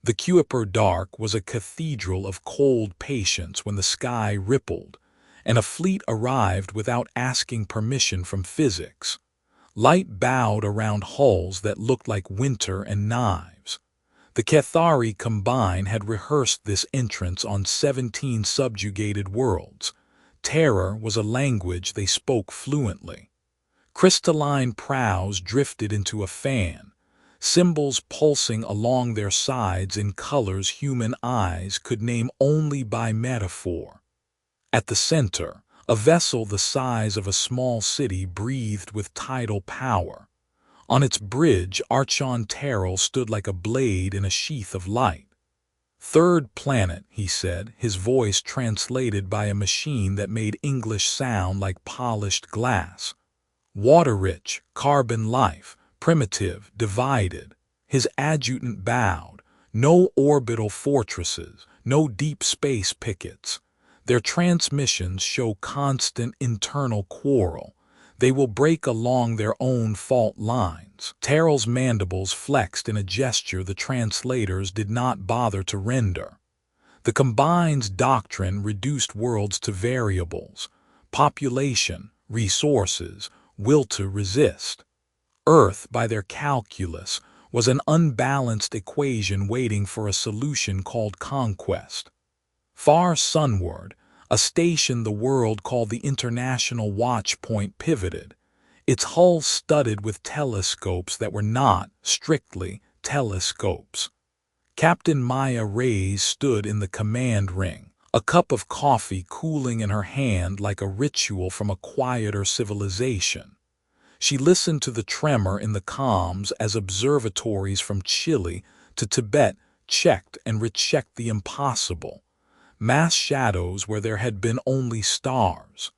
The Kuiper Dark was a cathedral of cold patience when the sky rippled, and a fleet arrived without asking permission from physics. Light bowed around hulls that looked like winter and knives. The Cathari combined had rehearsed this entrance on 17 subjugated worlds. Terror was a language they spoke fluently. Crystalline prows drifted into a fan, symbols pulsing along their sides in colors human eyes could name only by metaphor. At the center, a vessel the size of a small city breathed with tidal power. On its bridge, Archon Terrell stood like a blade in a sheath of light. "Third planet," he said, his voice translated by a machine that made English sound like polished glass. "Water-rich, carbon life, primitive, divided." His adjutant bowed. "No orbital fortresses, no deep space pickets. Their transmissions show constant internal quarrel. They will break along their own fault lines." Terrell's mandibles flexed in a gesture the translators did not bother to render. The Combine's doctrine reduced worlds to variables: population, resources, will to resist. Earth, by their calculus, was an unbalanced equation waiting for a solution called conquest. Far sunward, a station the world called the International Watch Point pivoted, its hull studded with telescopes that were not, strictly, telescopes. Captain Maya Reyes stood in the command ring, a cup of coffee cooling in her hand like a ritual from a quieter civilization. She listened to the tremor in the comms as observatories from Chile to Tibet checked and rechecked the impossible. Mass shadows where there had been only stars.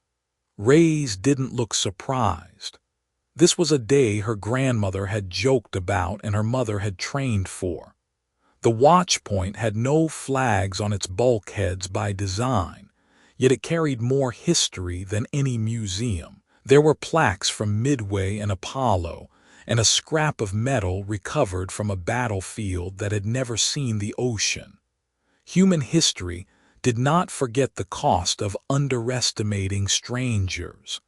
Reyes didn't look surprised. This was a day her grandmother had joked about and her mother had trained for. The watch point had no flags on its bulkheads by design, yet it carried more history than any museum. There were plaques from Midway and Apollo, and a scrap of metal recovered from a battlefield that had never seen the ocean. Human history did not forget the cost of underestimating strangers.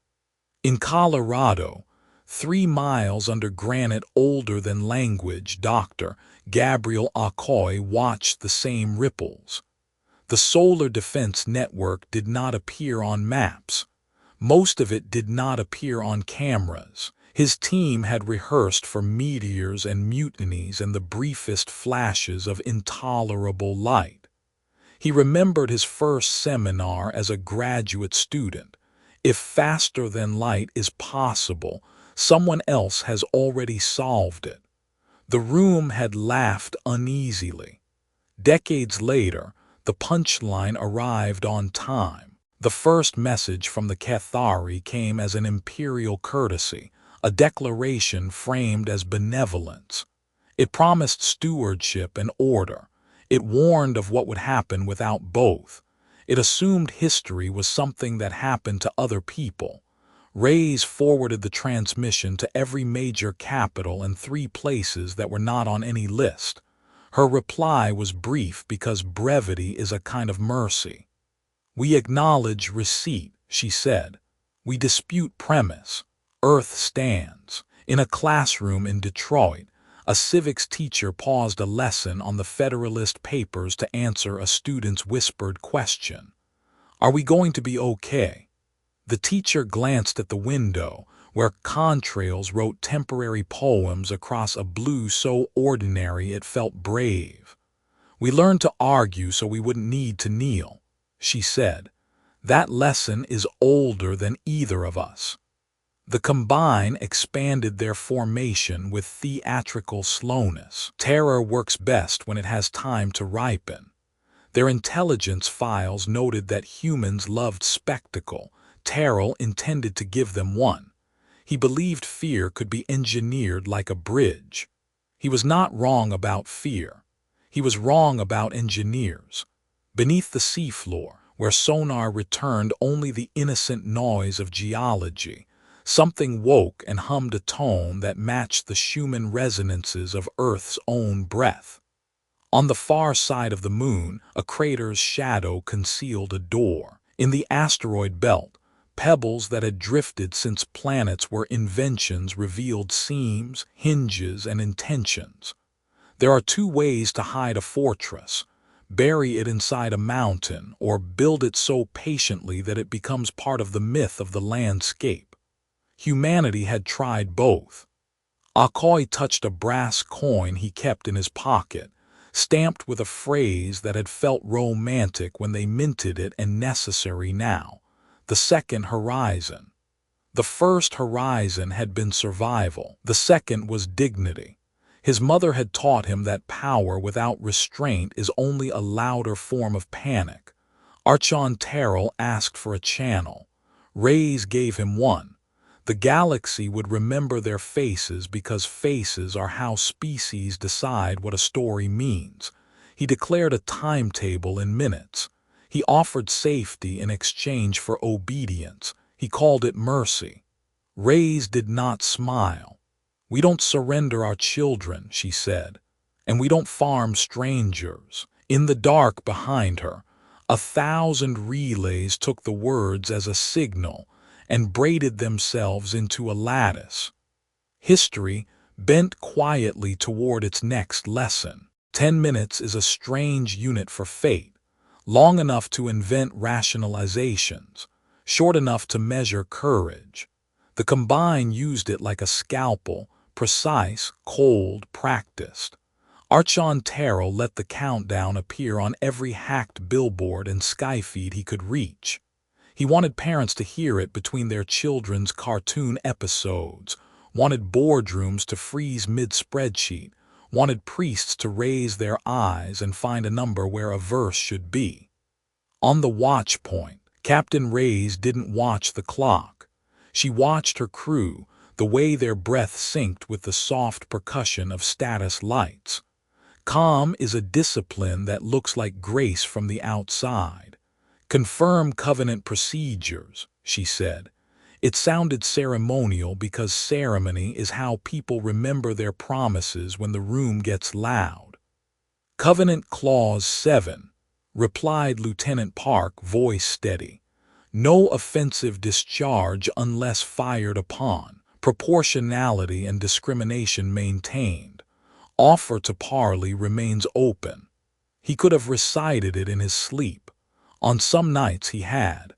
In Colorado, 3 miles under granite older than language, Dr. Gabriel Acoy watched the same ripples. The Solar Defense Network did not appear on maps. Most of it did not appear on cameras. His team had rehearsed for meteors and mutinies and the briefest flashes of intolerable light. He remembered his first seminar as a graduate student. If faster than light is possible, someone else has already solved it. The room had laughed uneasily. Decades later, the punchline arrived on time. The first message from the Cathari came as an imperial courtesy, a declaration framed as benevolence. It promised stewardship and order. It warned of what would happen without both. It assumed history was something that happened to other people. Reyes forwarded the transmission to every major capital and 3 places that were not on any list. Her reply was brief because brevity is a kind of mercy. "We acknowledge receipt," she said. "We dispute premise. Earth stands." In a classroom in Detroit, a civics teacher paused a lesson on the Federalist Papers to answer a student's whispered question. "Are we going to be okay?" The teacher glanced at the window, where contrails wrote temporary poems across a blue so ordinary it felt brave. "We learned to argue so we wouldn't need to kneel," she said. "That lesson is older than either of us." The Combine expanded their formation with theatrical slowness. Terror works best when it has time to ripen. Their intelligence files noted that humans loved spectacle. Terrell intended to give them one. He believed fear could be engineered like a bridge. He was not wrong about fear. He was wrong about engineers. Beneath the seafloor, where sonar returned only the innocent noise of geology, something woke and hummed a tone that matched the Schumann resonances of Earth's own breath. On the far side of the moon, a crater's shadow concealed a door. In the asteroid belt, pebbles that had drifted since planets were inventions revealed seams, hinges, and intentions. There are two ways to hide a fortress: bury it inside a mountain, or build it so patiently that it becomes part of the myth of the landscape. Humanity had tried both. Akoi touched a brass coin he kept in his pocket, stamped with a phrase that had felt romantic when they minted it and necessary now: the second horizon. The first horizon had been survival. The second was dignity. His mother had taught him that power without restraint is only a louder form of panic. Archon Terrell asked for a channel. Reyes gave him one. The galaxy would remember their faces because faces are how species decide what a story means. He declared a timetable in minutes. He offered safety in exchange for obedience. He called it mercy. Reyes did not smile. "We don't surrender our children," she said, "and we don't farm strangers." In the dark behind her, 1,000 relays took the words as a signal and braided themselves into a lattice. History bent quietly toward its next lesson. 10 minutes is a strange unit for fate, long enough to invent rationalizations, short enough to measure courage. The Combine used it like a scalpel, precise, cold, practiced. Archon Terrell let the countdown appear on every hacked billboard and skyfeed he could reach. He wanted parents to hear it between their children's cartoon episodes, wanted boardrooms to freeze mid-spreadsheet, wanted priests to raise their eyes and find a number where a verse should be. On the watch point, Captain Reyes didn't watch the clock. She watched her crew, the way their breath synced with the soft percussion of status lights. Calm is a discipline that looks like grace from the outside. "Confirm covenant procedures," she said. It sounded ceremonial because ceremony is how people remember their promises when the room gets loud. "Covenant Clause 7, replied Lieutenant Park, voice steady. "No offensive discharge unless fired upon. Proportionality and discrimination maintained. Offer to parley remains open." He could have recited it in his sleep. On some nights he had.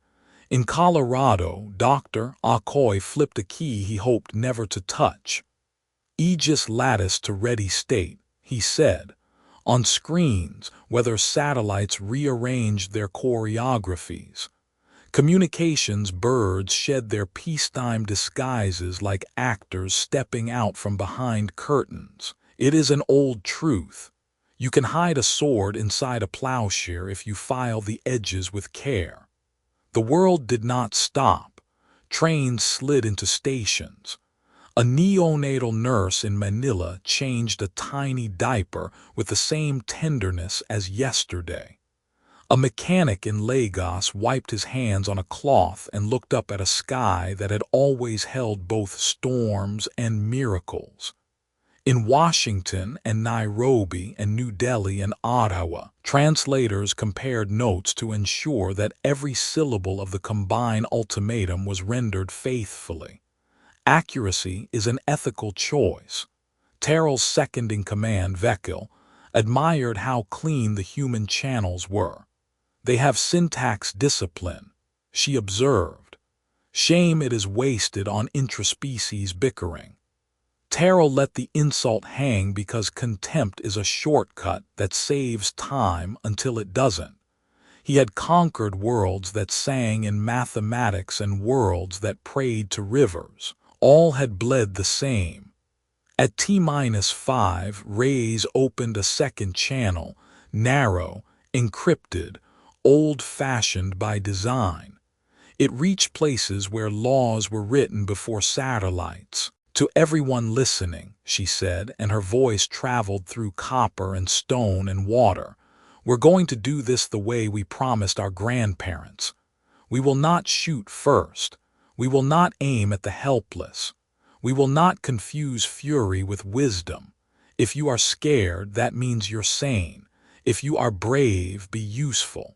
In Colorado, Dr. Akoi flipped a key he hoped never to touch. "Aegis lattice to ready state," he said. On screens, whether satellites rearranged their choreographies. Communications birds shed their peacetime disguises like actors stepping out from behind curtains. It is an old truth. You can hide a sword inside a plowshare if you file the edges with care. The world did not stop. Trains slid into stations. A neonatal nurse in Manila changed a tiny diaper with the same tenderness as yesterday. A mechanic in Lagos wiped his hands on a cloth and looked up at a sky that had always held both storms and miracles. In Washington and Nairobi and New Delhi and Ottawa, translators compared notes to ensure that every syllable of the Combine ultimatum was rendered faithfully. Accuracy is an ethical choice. Terrell's second-in-command, Vekil, admired how clean the human channels were. "They have syntax discipline," she observed. "Shame it is wasted on intraspecies bickering." Terrell let the insult hang because contempt is a shortcut that saves time until it doesn't. He had conquered worlds that sang in mathematics and worlds that prayed to rivers. All had bled the same. At T-5, Reyes opened a second channel, narrow, encrypted, old-fashioned by design. It reached places where laws were written before satellites. "To everyone listening," she said, and her voice traveled through copper and stone and water, "we're going to do this the way we promised our grandparents. We will not shoot first. We will not aim at the helpless. We will not confuse fury with wisdom. If you are scared, that means you're sane. If you are brave, be useful.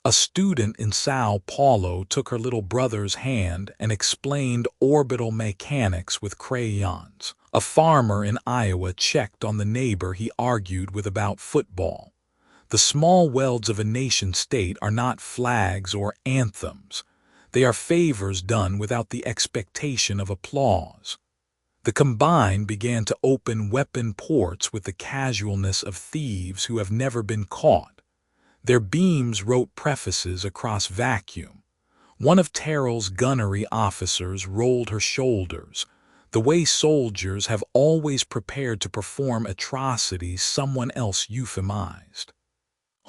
A student in Sao Paulo took her little brother's hand and explained orbital mechanics with crayons. A farmer in Iowa checked on the neighbor he argued with about football. The small welds of a nation-state are not flags or anthems. They are favors done without the expectation of applause. The Combine began to open weapon ports with the casualness of thieves who have never been caught. Their beams wrote prefaces across vacuum. One of Terrell's gunnery officers rolled her shoulders, the way soldiers have always prepared to perform atrocities someone else euphemized.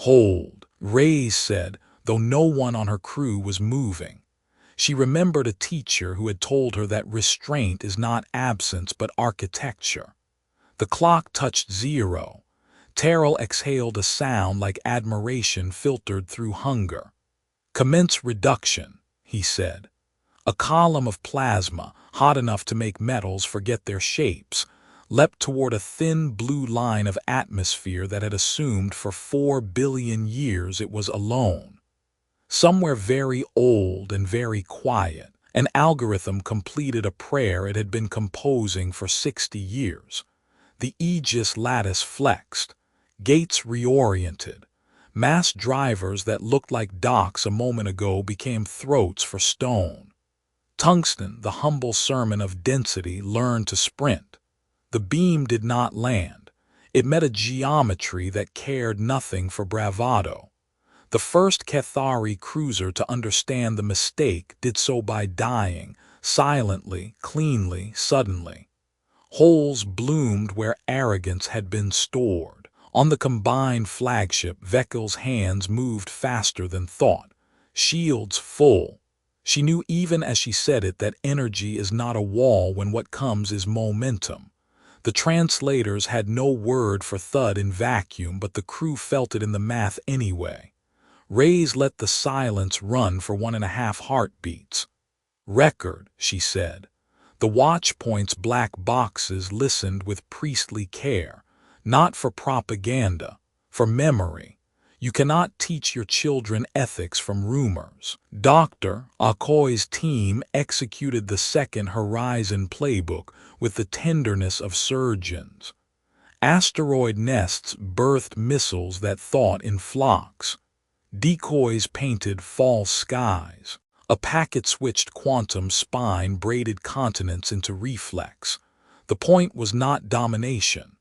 "Hold," Reyes said, though no one on her crew was moving. She remembered a teacher who had told her that restraint is not absence but architecture. The clock touched 0. Terrell exhaled a sound like admiration filtered through hunger. "Commence reduction," he said. A column of plasma, hot enough to make metals forget their shapes, leapt toward a thin blue line of atmosphere that had assumed for 4 billion years it was alone. Somewhere very old and very quiet, an algorithm completed a prayer it had been composing for 60 years. The Aegis lattice flexed. Gates reoriented. Mass drivers that looked like docks a moment ago became throats for stone. Tungsten, the humble sermon of density, learned to sprint. The beam did not land. It met a geometry that cared nothing for bravado. The first Cathari cruiser to understand the mistake did so by dying, silently, cleanly, suddenly. Holes bloomed where arrogance had been stored. On the combined flagship, Veckel's hands moved faster than thought, shields full. She knew even as she said it that energy is not a wall when what comes is momentum. The translators had no word for thud in vacuum, but the crew felt it in the math anyway. Reyes let the silence run for 1.5 heartbeats. "Record," she said. The watchpoint's black boxes listened with priestly care. Not for propaganda, for memory. You cannot teach your children ethics from rumors. Dr. Akoy's team executed the second Horizon playbook with the tenderness of surgeons. Asteroid nests birthed missiles that thought in flocks. Decoys painted false skies. A packet switched quantum spine braided continents into reflex. The point was not domination.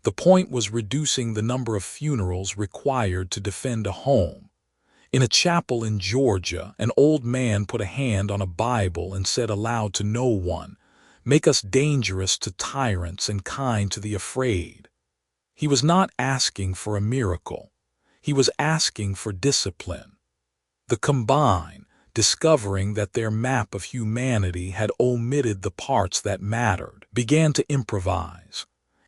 The point was reducing the number of funerals required to defend a home. In a chapel in Georgia, an old man put a hand on a Bible and said aloud to no one, "Make us dangerous to tyrants and kind to the afraid." He was not asking for a miracle. He was asking for discipline. The Combine, discovering that their map of humanity had omitted the parts that mattered, began to improvise.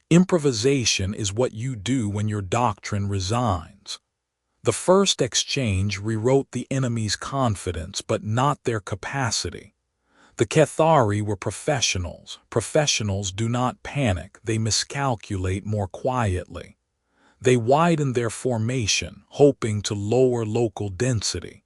Improvisation is what you do when your doctrine resigns. The first exchange rewrote the enemy's confidence, but not their capacity. The Cathari were professionals. Professionals do not panic, they miscalculate more quietly. They widened their formation, hoping to lower local density.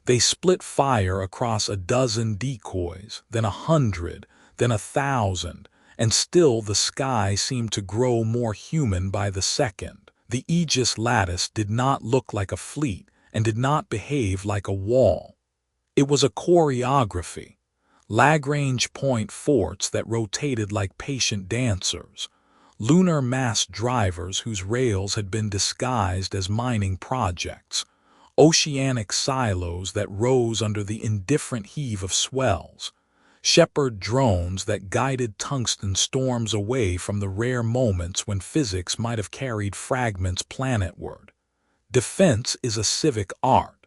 They split fire across a dozen decoys, then 100, then 1,000, and still the sky seemed to grow more human by the second. The Aegis lattice did not look like a fleet and did not behave like a wall. It was a choreography. Lagrange point forts that rotated like patient dancers. Lunar mass drivers whose rails had been disguised as mining projects. Oceanic silos that rose under the indifferent heave of swells. Shepherd drones that guided tungsten storms away from the rare moments when physics might have carried fragments planetward. Defense is a civic art.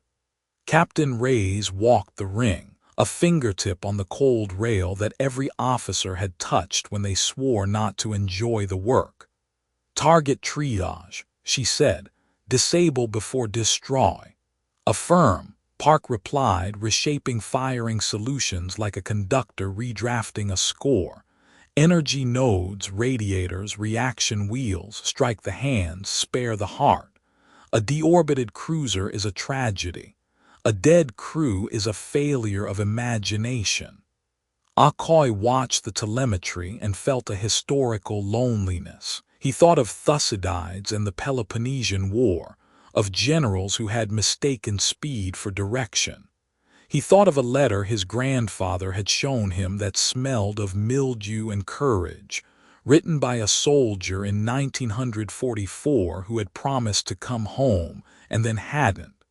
Captain Reyes walked the ring, a fingertip on the cold rail that every officer had touched when they swore not to enjoy the work. "Target triage," she said. "Disable before destroy." "Affirm," Park replied, reshaping firing solutions like a conductor redrafting a score. "Energy nodes, radiators, reaction wheels, strike the hands, spare the heart." A deorbited cruiser is a tragedy. A dead crew is a failure of imagination. HFY watched the telemetry and felt a historical loneliness. He thought of Thucydides and the Peloponnesian War, of generals who had mistaken speed for direction. He thought of a letter his grandfather had shown him that smelled of mildew and courage, written by a soldier in 1944 who had promised to come home and then hadn't.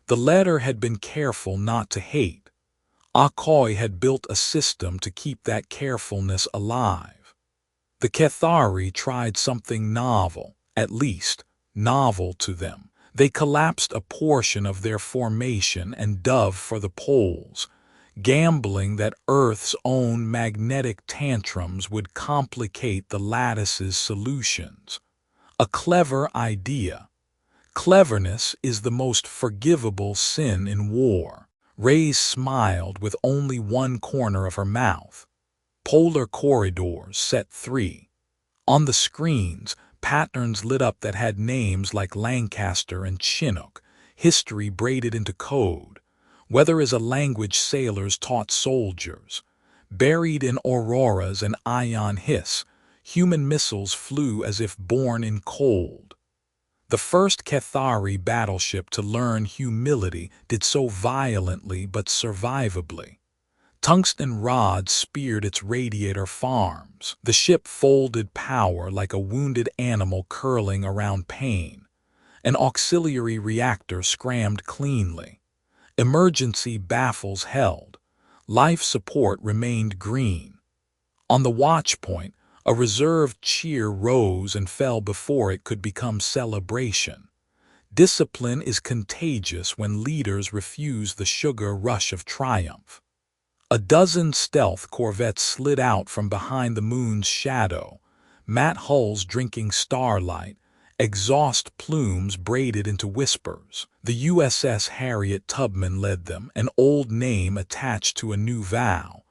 The letter had been careful not to hate. HFY had built a system to keep that carefulness alive. The Cathari tried something novel, at least novel to them. They collapsed a portion of their formation and dove for the poles, gambling that Earth's own magnetic tantrums would complicate the lattice's solutions. A clever idea. Cleverness is the most forgivable sin in war. Reyes smiled with only one corner of her mouth. Polar corridors, set 3. On the screens, patterns lit up that had names like Lancaster and Chinook, history braided into code. Weather is a language sailors taught soldiers. Buried in auroras and ion hiss, human missiles flew as if born in cold. The first Cathari battleship to learn humility did so violently but survivably. Tungsten rods speared its radiator farms. The ship folded power like a wounded animal curling around pain. An auxiliary reactor scrammed cleanly. Emergency baffles held. Life support remained green. On the watch point, a reserved cheer rose and fell before it could become celebration. Discipline is contagious when leaders refuse the sugar rush of triumph. A dozen stealth corvettes slid out from behind the moon's shadow, matte hulls drinking starlight, exhaust plumes braided into whispers. The USS Harriet Tubman led them, an old name attached to a new vow.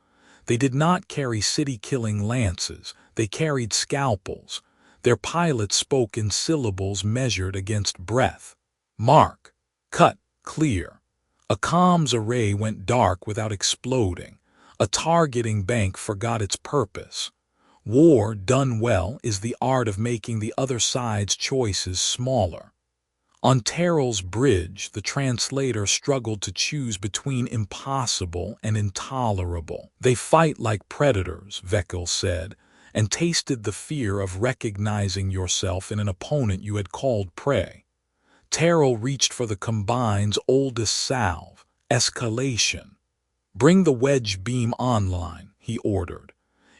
They did not carry city-killing lances, they carried scalpels. Their pilots spoke in syllables measured against breath. Mark, cut, clear. A comms array went dark without exploding. A targeting bank forgot its purpose. War, done well, is the art of making the other side's choices smaller. On Terrell's bridge, the translator struggled to choose between impossible and intolerable. They fight like predators, Vekil said, and tasted the fear of recognizing yourself in an opponent you had called prey. Terrell reached for the Combine's oldest salve, escalation. Bring the wedge beam online, he ordered.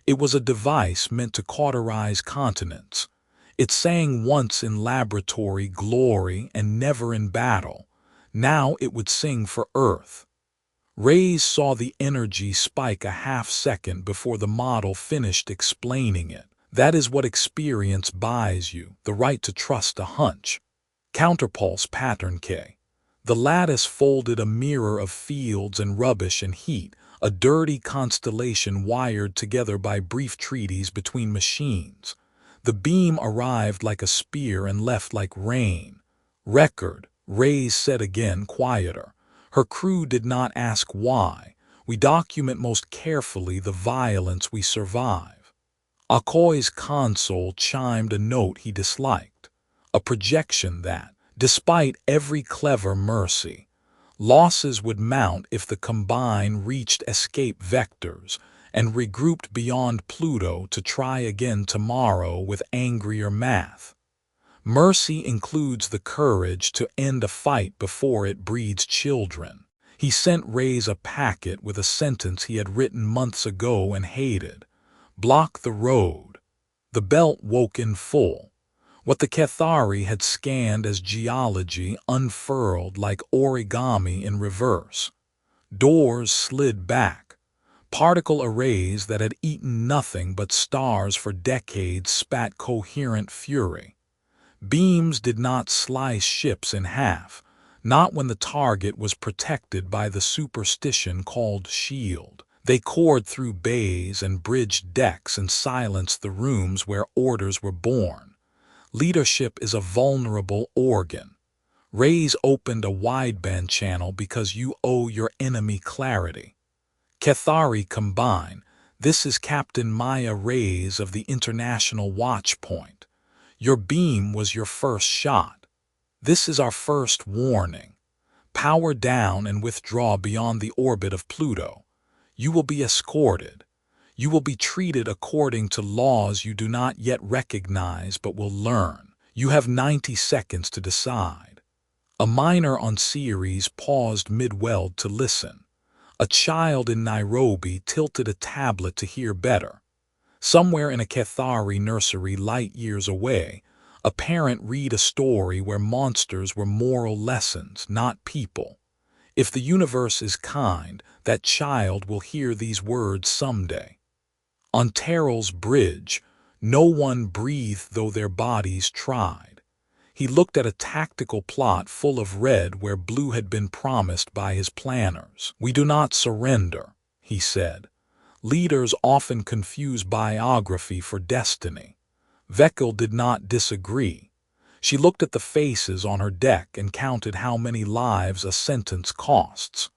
It was a device meant to cauterize continents. It sang once in laboratory glory and never in battle. Now it would sing for Earth. Reyes saw the energy spike a half-second before the model finished explaining it. That is what experience buys you, the right to trust a hunch. Counterpulse pattern K. The lattice folded a mirror of fields and rubbish and heat, a dirty constellation wired together by brief treaties between machines. The beam arrived like a spear and left like rain. Record, Reyes said again, quieter. Her crew did not ask why. We document most carefully the violence we survive. HFY's console chimed a note he disliked. A projection that, despite every clever mercy, losses would mount if the Combine reached escape vectors and regrouped beyond Pluto to try again tomorrow with angrier math. Mercy includes the courage to end a fight before it breeds children. He sent Reyes a packet with a sentence he had written months ago and hated. Block the road. The belt woke in full. What the Cathari had scanned as geology unfurled like origami in reverse. Doors slid back. Particle arrays that had eaten nothing but stars for decades spat coherent fury. Beams did not slice ships in half, not when the target was protected by the superstition called shield. They cored through bays and bridged decks and silenced the rooms where orders were born. Leadership is a vulnerable organ. Rays opened a wideband channel because you owe your enemy clarity. Cathari combine. This is Captain Maya Rays of the International Watch Point. Your beam was your first shot. This is our first warning. Power down and withdraw beyond the orbit of Pluto. You will be escorted. You will be treated according to laws you do not yet recognize but will learn. You have 90 seconds to decide. A miner on Ceres paused mid-weld to listen. A child in Nairobi tilted a tablet to hear better. Somewhere in a Cathari nursery light years away, a parent read a story where monsters were moral lessons, not people. If the universe is kind, that child will hear these words someday. On Terrell's bridge, no one breathed though their bodies tried. He looked at a tactical plot full of red where blue had been promised by his planners. We do not surrender, he said. Leaders often confuse biography for destiny. Veckel did not disagree. She looked at the faces on her deck and counted how many lives a sentence costs.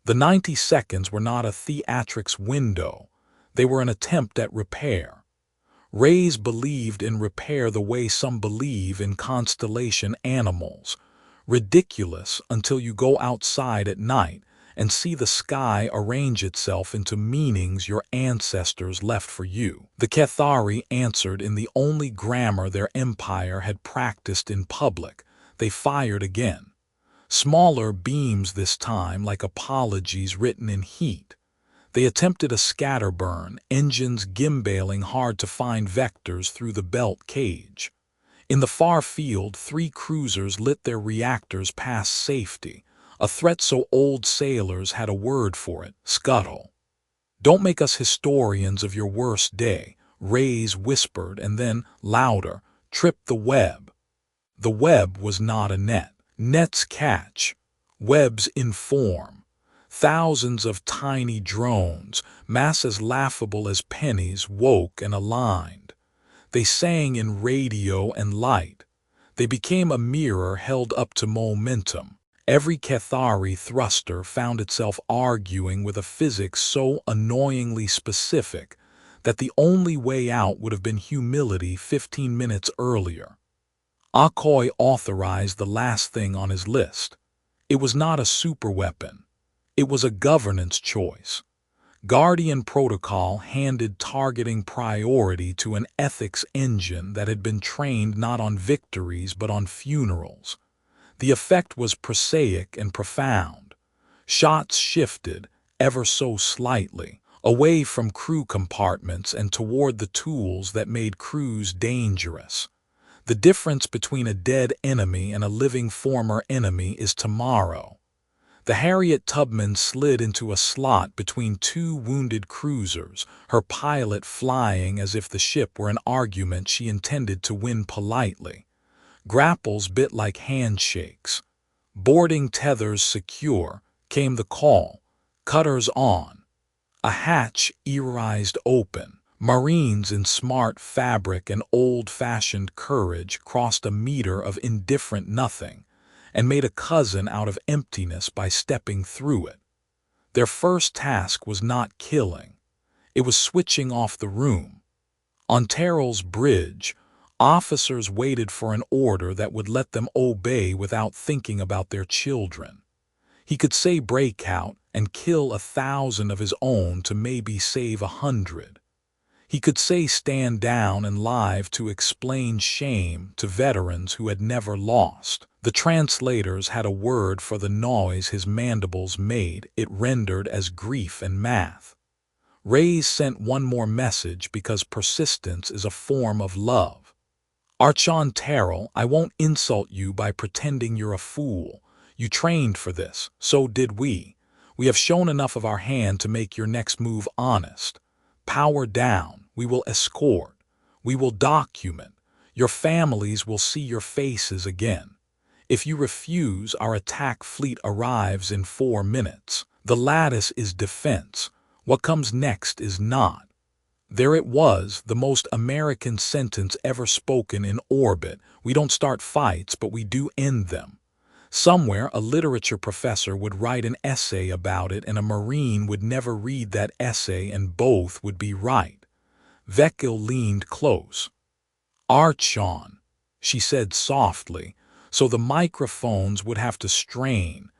The 90 seconds were not a theatrics window. They were an attempt at repair. Rays believed in repair the way some believe in constellation animals. Ridiculous until you go outside at night and see the sky arrange itself into meanings your ancestors left for you. The Cathari answered in the only grammar their empire had practiced in public. They fired again. Smaller beams this time, like apologies written in heat. They attempted a scatterburn, engines gimbaling hard to find vectors through the belt cage. In the far field, 3 cruisers lit their reactors past safety, a threat so old sailors had a word for it: scuttle. Don't make us historians of your worst day, Rays whispered, and then, louder, trip the web. The web was not a net. Nets catch. Webs inform. Thousands of tiny drones, masses laughable as pennies, woke and aligned. They sang in radio and light. They became a mirror held up to momentum. Every Cathari thruster found itself arguing with a physics so annoyingly specific that the only way out would have been humility 15 minutes earlier. Akoi authorized the last thing on his list. It was not a superweapon. It was a governance choice. Guardian Protocol handed targeting priority to an ethics engine that had been trained not on victories but on funerals. The effect was prosaic and profound. Shots shifted, ever so slightly, away from crew compartments and toward the tools that made crews dangerous. The difference between a dead enemy and a living former enemy is tomorrow. The Harriet Tubman slid into a slot between 2 wounded cruisers, her pilot flying as if the ship were an argument she intended to win politely. Grapples bit like handshakes. Boarding tethers secure, came the call. Cutters on. A hatch erized open. Marines in smart fabric and old-fashioned courage crossed a meter of indifferent nothing and made a cousin out of emptiness by stepping through it. Their first task was not killing. It was switching off the room. On Terrell's bridge, officers waited for an order that would let them obey without thinking about their children. He could say breakout and kill 1,000 of his own to maybe save 100. He could say stand down and live to explain shame to veterans who had never lost. The translators had a word for the noise his mandibles made. It rendered as grief and math. Rays sent one more message because persistence is a form of love. Archon Terrell, I won't insult you by pretending you're a fool. You trained for this, so did we. We have shown enough of our hand to make your next move honest. Power down, we will escort, we will document. Your families will see your faces again. If you refuse, our attack fleet arrives in 4 minutes. The lattice is defense. What comes next is not. There it was, the most American sentence ever spoken in orbit. We don't start fights, but we do end them. Somewhere, a literature professor would write an essay about it and a Marine would never read that essay and both would be right. Vekil leaned close. "Archon," she said softly, so the microphones would have to strain.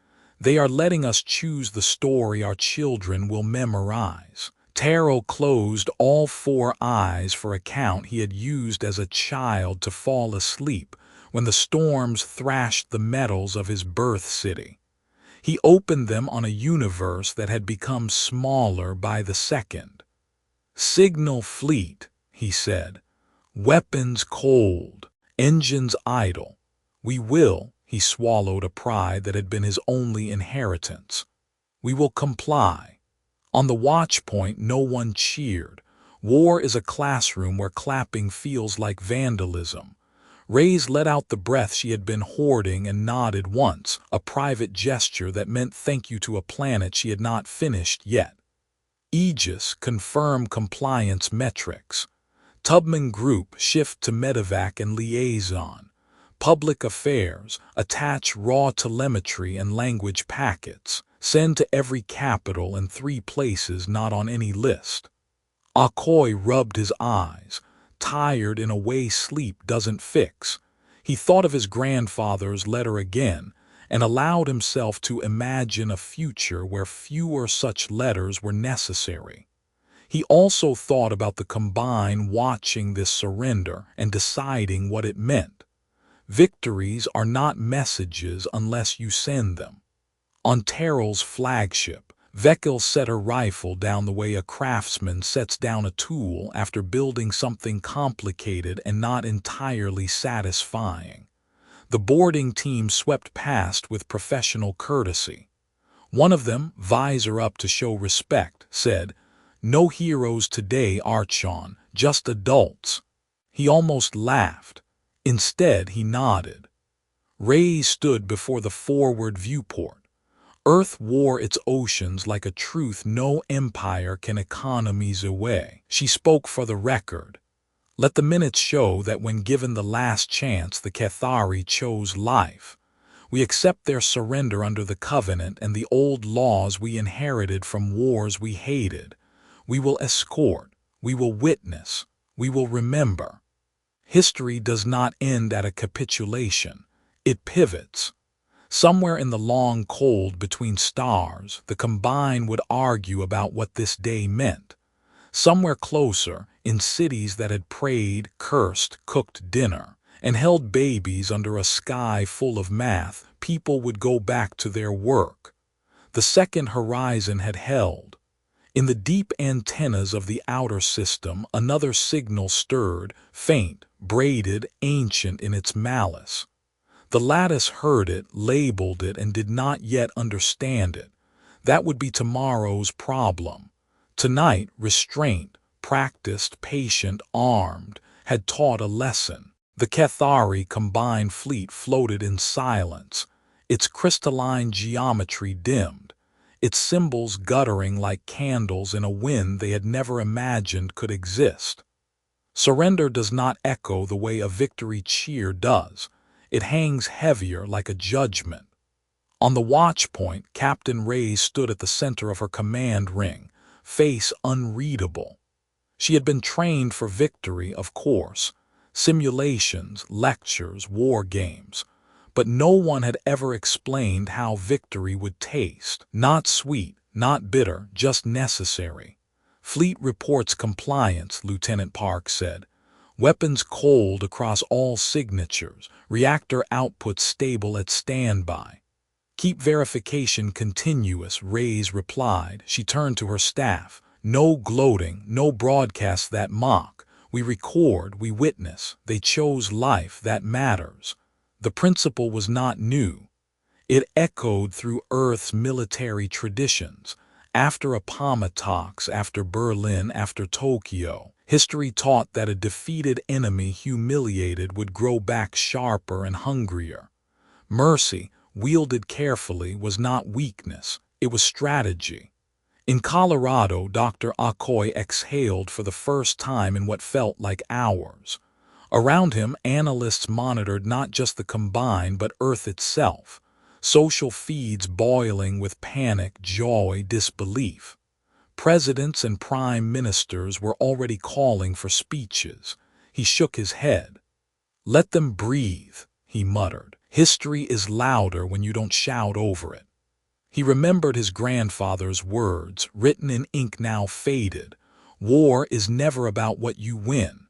"They are letting us choose the story our children will memorize." Taro closed all four eyes for a count he had used as a child to fall asleep when the storms thrashed the metals of his birth city. He opened them on a universe that had become smaller by the second. "Signal fleet," he said. "Weapons cold, engines idle. We will," he swallowed a pride that had been his only inheritance. "We will comply." On the watch point, no one cheered. War is a classroom where clapping feels like vandalism. Reyes let out the breath she had been hoarding and nodded once, a private gesture that meant thank you to a planet she had not finished yet. Aegis, confirm compliance metrics. Tubman Group, shift to medevac and liaison. Public affairs, attach raw telemetry and language packets. Send to every capital and 3 places not on any list. Akoy rubbed his eyes. Tired in a way sleep doesn't fix. He thought of his grandfather's letter again and allowed himself to imagine a future where fewer such letters were necessary. He also thought about the Combine watching this surrender and deciding what it meant. Victories are not messages unless you send them. On Terrell's flagship, Vekil set her rifle down the way a craftsman sets down a tool after building something complicated and not entirely satisfying. The boarding team swept past with professional courtesy. One of them, visor up to show respect, said, "No heroes today, Archon, just adults." He almost laughed. Instead, he nodded. Reyes stood before the forward viewport. Earth wore its oceans like a truth no empire can economize away. She spoke for the record. Let the minutes show that when given the last chance, the Cathari chose life. We accept their surrender under the Covenant and the old laws we inherited from wars we hated. We will escort. We will witness. We will remember. History does not end at a capitulation. It pivots. Somewhere in the long cold between stars, the Combine would argue about what this day meant. Somewhere closer, in cities that had prayed, cursed, cooked dinner, and held babies under a sky full of math, people would go back to their work. The second horizon had held. In the deep antennas of the outer system, another signal stirred, faint, braided, ancient in its malice. The lattice heard it, labeled it, and did not yet understand it. That would be tomorrow's problem. Tonight, restraint, practiced, patient, armed, had taught a lesson. The Cathari Combined Fleet floated in silence, its crystalline geometry dimmed, its symbols guttering like candles in a wind they had never imagined could exist. Surrender does not echo the way a victory cheer does. It hangs heavier like a judgment. On the watch point, Captain Reyes stood at the center of her command ring, face unreadable. She had been trained for victory, of course, simulations, lectures, war games, but no one had ever explained how victory would taste. Not sweet, not bitter, just necessary. "Fleet reports compliance," Lieutenant Park said. "Weapons cold across all signatures, reactor output stable at standby." "Keep verification continuous," Reyes replied. She turned to her staff. "No gloating, no broadcast that mock. We record, we witness. They chose life, that matters." The principle was not new. It echoed through Earth's military traditions. After Appomattox, after Berlin, after Tokyo, history taught that a defeated enemy humiliated would grow back sharper and hungrier. Mercy, wielded carefully, was not weakness, it was strategy. In Colorado, Dr. Akoy exhaled for the first time in what felt like hours. Around him, analysts monitored not just the Combine but Earth itself. social feeds boiling with panic, joy, disbelief. Presidents and prime ministers were already calling for speeches. He shook his head. "Let them breathe," he muttered. "History is louder when you don't shout over it." He remembered his grandfather's words, written in ink now faded. War is never about what you win.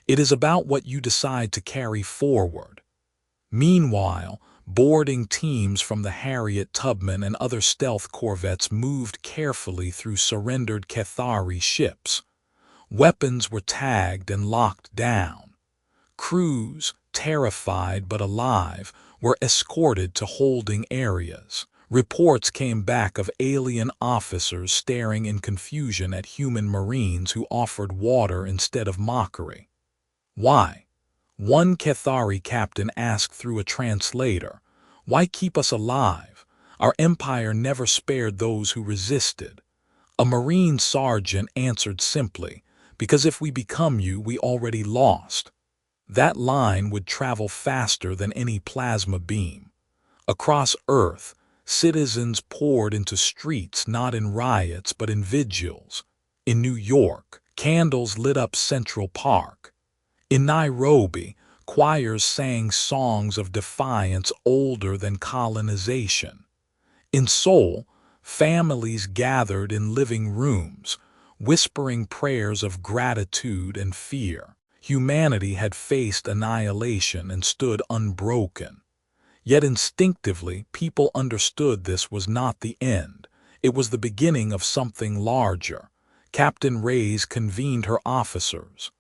It is about what you decide to carry forward. Meanwhile, boarding teams from the Harriet Tubman and other stealth corvettes moved carefully through surrendered Cathari ships. Weapons were tagged and locked down. Crews, terrified but alive, were escorted to holding areas. Reports came back of alien officers staring in confusion at human Marines who offered water instead of mockery. "Why?" One Cathari captain asked through a translator. "Why keep us alive? Our empire never spared those who resisted." A Marine sergeant answered simply, "Because if we become you, we already lost." That line would travel faster than any plasma beam. Across Earth, citizens poured into streets not in riots but in vigils. In New York, candles lit up Central Park. In Nairobi, choirs sang songs of defiance older than colonization. In Seoul, families gathered in living rooms, whispering prayers of gratitude and fear. Humanity had faced annihilation and stood unbroken. Yet instinctively, people understood this was not the end. It was the beginning of something larger. Captain Reyes convened her officers.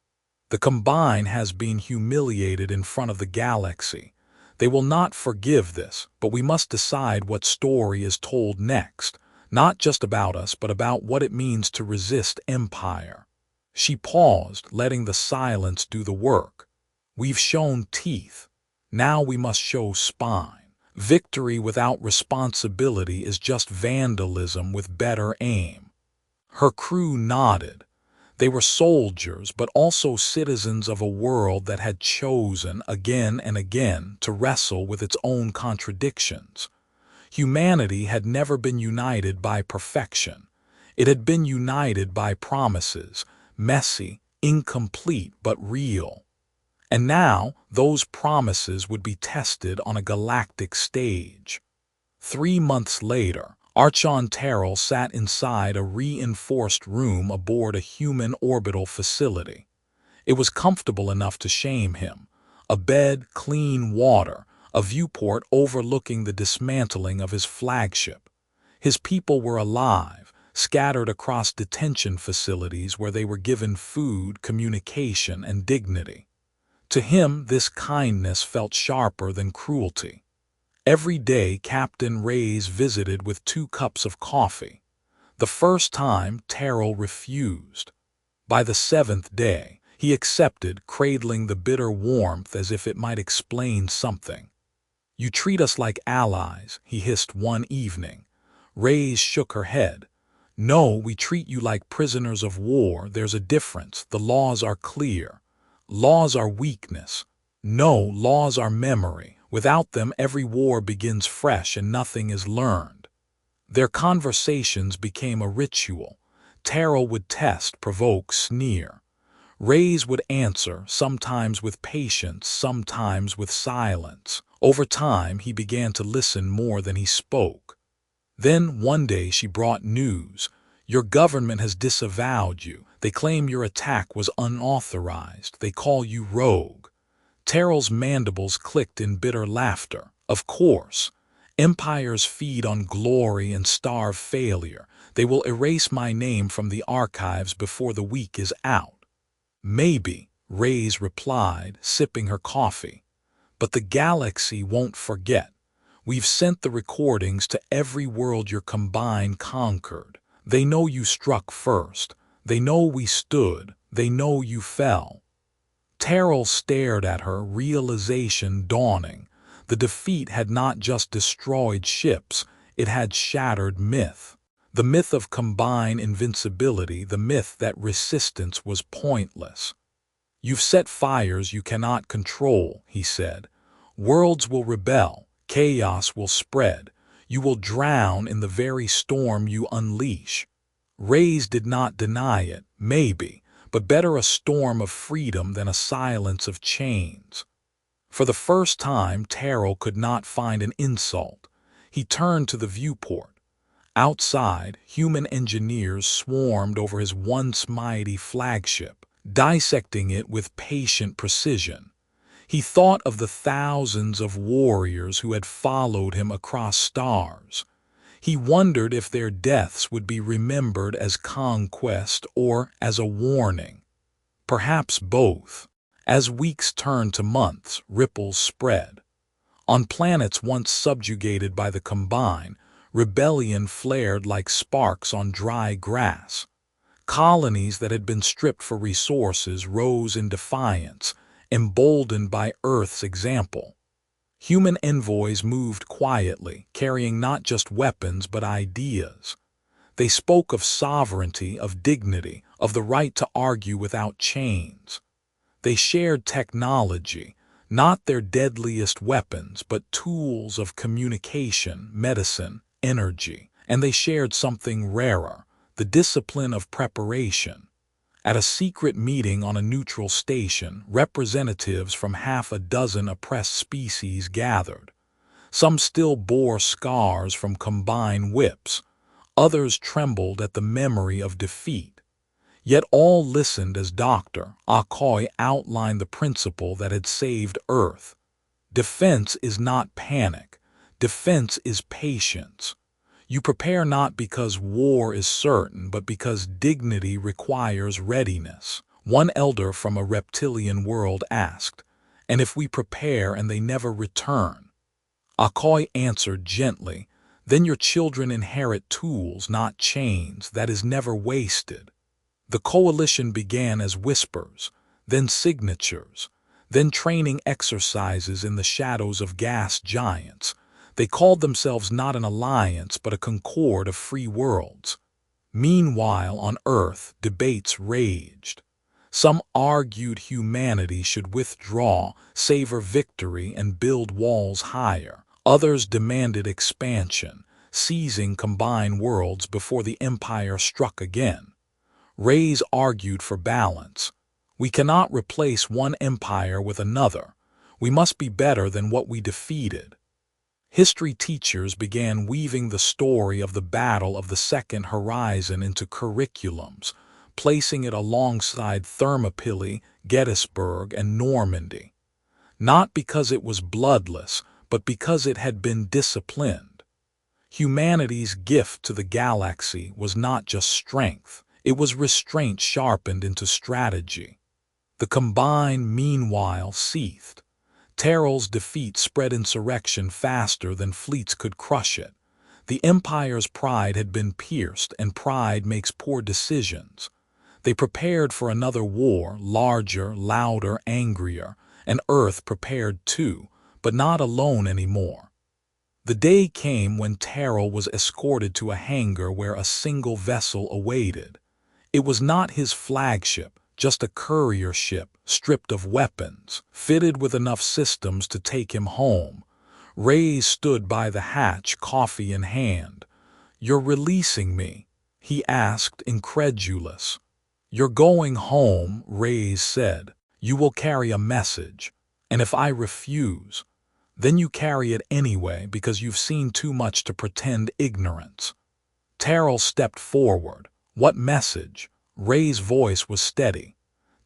"The Combine has been humiliated in front of the galaxy. They will not forgive this, but we must decide what story is told next, not just about us, but about what it means to resist empire." She paused, letting the silence do the work. "We've shown teeth. Now we must show spine. Victory without responsibility is just vandalism with better aim." Her crew nodded. They were soldiers, but also citizens of a world that had chosen again and again to wrestle with its own contradictions. Humanity had never been united by perfection. It had been united by promises, messy, incomplete, but real. And now those promises would be tested on a galactic stage. 3 months later, Archon Terrell sat inside a reinforced room aboard a human orbital facility. It was comfortable enough to shame him. A bed, clean water, a viewport overlooking the dismantling of his flagship. His people were alive, scattered across detention facilities where they were given food, communication, and dignity. To him, this kindness felt sharper than cruelty. Every day, Captain Reyes visited with 2 cups of coffee. The first time, Terrell refused. By the 7th day, he accepted, cradling the bitter warmth as if it might explain something. "You treat us like allies," he hissed one evening. Reyes shook her head. "No, we treat you like prisoners of war. There's a difference. The laws are clear. Laws are weakness. No, laws are memory. Without them, every war begins fresh and nothing is learned." Their conversations became a ritual. Terrell would test, provoke, sneer. Reyes would answer, sometimes with patience, sometimes with silence. Over time, he began to listen more than he spoke. Then, one day, she brought news. "Your government has disavowed you. They claim your attack was unauthorized. They call you rogue." Terrell's mandibles clicked in bitter laughter. "Of course. Empires feed on glory and starve failure. They will erase my name from the archives before the week is out." "Maybe," Reyes replied, sipping her coffee. "But the galaxy won't forget. We've sent the recordings to every world your Combine conquered. They know you struck first. They know we stood. They know you fell." Terrell stared at her, realization dawning. The defeat had not just destroyed ships, it had shattered myth. The myth of Combine invincibility, the myth that resistance was pointless. "You've set fires you cannot control," he said. "Worlds will rebel, Chaos will spread. You will drown in the very storm you unleash. Reyes did not deny it, maybe, but better a storm of freedom than a silence of chains. For the first time, Terrell could not find an insult. He turned to the viewport. Outside, human engineers swarmed over his once mighty flagship, dissecting it with patient precision. He thought of the thousands of warriors who had followed him across stars. He wondered if their deaths would be remembered as conquest or as a warning. Perhaps both. As weeks turned to months, ripples spread. On planets once subjugated by the Combine, rebellion flared like sparks on dry grass. Colonies that had been stripped for resources rose in defiance, emboldened by Earth's example. Human envoys moved quietly, carrying not just weapons but ideas. They spoke of sovereignty, of dignity, of the right to argue without chains. They shared technology, not their deadliest weapons, but tools of communication, medicine, energy. And they shared something rarer, the discipline of preparation. At a secret meeting on a neutral station, representatives from half a dozen oppressed species gathered. Some still bore scars from Combine whips. Others trembled at the memory of defeat. Yet all listened as Dr. Okoye outlined the principle that had saved Earth. Defense is not panic. Defense is patience. You prepare not because war is certain, but because dignity requires readiness. One elder from a reptilian world asked, "And if we prepare and they never return?" Okoye answered gently, "Then your children inherit tools, not chains. That is never wasted." The coalition began as whispers, then signatures, then training exercises in the shadows of gas giants. They called themselves not an alliance, but a concord of free worlds. Meanwhile, on Earth, debates raged. Some argued humanity should withdraw, savor victory, and build walls higher. Others demanded expansion, seizing combined worlds before the Empire struck again. Reyes argued for balance. We cannot replace one empire with another. We must be better than what we defeated. History teachers began weaving the story of the Battle of the Second Horizon into curriculums, placing it alongside Thermopylae, Gettysburg, and Normandy. Not because it was bloodless, but because it had been disciplined. Humanity's gift to the galaxy was not just strength, it was restraint sharpened into strategy. The Combine, meanwhile, seethed. Terrell's defeat spread insurrection faster than fleets could crush it. The Empire's pride had been pierced, and pride makes poor decisions. They prepared for another war, larger, louder, angrier, and Earth prepared too, but not alone anymore. The day came when Terrell was escorted to a hangar where a single vessel awaited. It was not his flagship, just a courier ship, stripped of weapons, fitted with enough systems to take him home. Reyes stood by the hatch, coffee in hand. "You're releasing me?" he asked, incredulous. "You're going home," Reyes said. "You will carry a message. And if I refuse, then you carry it anyway because you've seen too much to pretend ignorance." Terrell stepped forward. "What message?" Rey's voice was steady.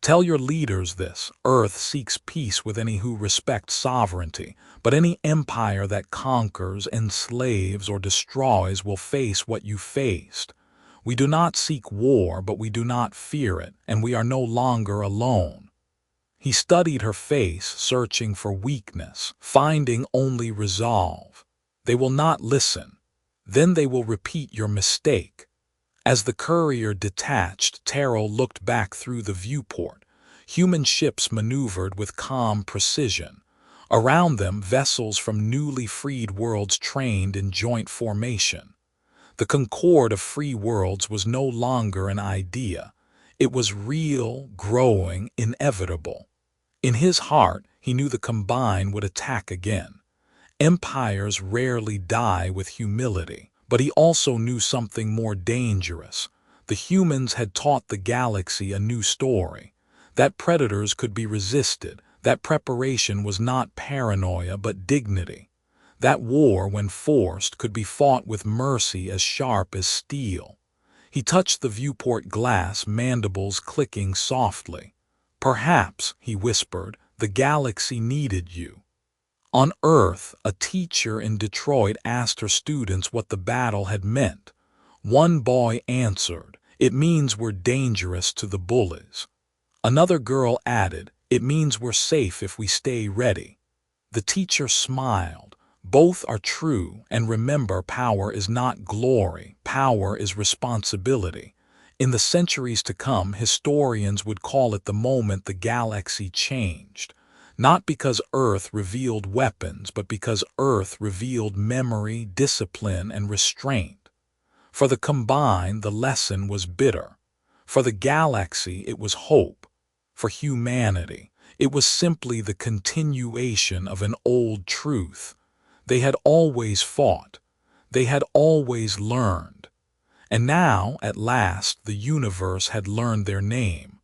"Tell your leaders this. Earth seeks peace with any who respect sovereignty, but any empire that conquers, enslaves, or destroys will face what you faced. We do not seek war, but we do not fear it, and we are no longer alone." He studied her face, searching for weakness, finding only resolve. "They will not listen. Then they will repeat your mistake." As the courier detached, Terrell looked back through the viewport. Human ships maneuvered with calm precision. Around them, vessels from newly freed worlds trained in joint formation. The concord of free worlds was no longer an idea. It was real, growing, inevitable. In his heart, he knew the Combine would attack again. Empires rarely die with humility, but he also knew something more dangerous. The humans had taught the galaxy a new story, that predators could be resisted, that preparation was not paranoia but dignity, that war, when forced, could be fought with mercy as sharp as steel. He touched the viewport glass, mandibles clicking softly. "Perhaps," he whispered, "the galaxy needed you." On Earth, a teacher in Detroit asked her students what the battle had meant. One boy answered, "It means we're dangerous to the bullies." Another girl added, "It means we're safe if we stay ready." The teacher smiled. "Both are true, and remember, power is not glory, power is responsibility." In the centuries to come, historians would call it the moment the galaxy changed. Not because Earth revealed weapons, but because Earth revealed memory, discipline, and restraint. For the combined, the lesson was bitter. For the galaxy, it was hope. For humanity, it was simply the continuation of an old truth. They had always fought. They had always learned. And now, at last, the universe had learned their name.